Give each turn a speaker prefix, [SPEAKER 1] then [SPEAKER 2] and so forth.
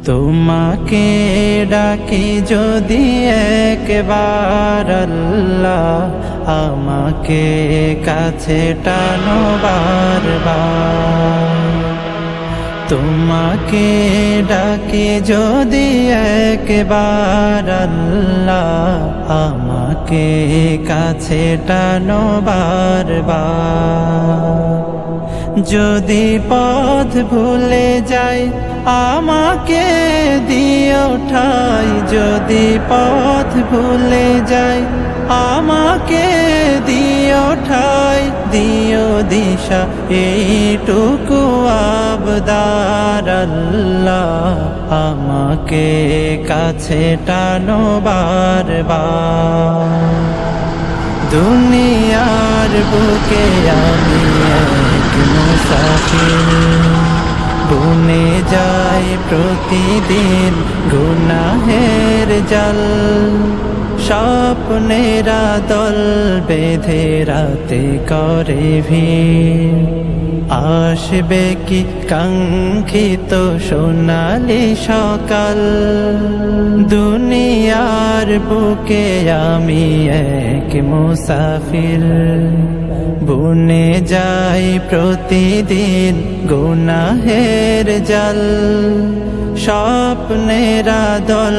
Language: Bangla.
[SPEAKER 1] তোমাকে ডাকি যদি একবার আল্লাহ, আমাকে কাছে টানো বারবার। তোমাকে ডাকি যদি একবার আল্লাহ, আমাকে কাছে টানো বারবার। যদি পথ ভুলে যাই আমাকে দিও ঠাই, যদি পথ ভুলে যাই আমাকে দিও ঠাই, দিও দিশা এইটুকু আবদার আল্লাহ, আমাকে কাছে টানো বারবার। দুনিয়ার বুকে আমি এক মুসাফির, বুনে যাই প্রতিদিন গুনাহের জাল। স্বপ্নেরা দল বেঁধে রাতে করে ভিড়, আসবে কি কাঙ্ক্ষিত সোনালি সকাল। দুনিয়ার বুকে আমি এক মুসাফির, বুনে যাই প্রতিদিন গুনাহের জাল। স্বপ্নেরা দল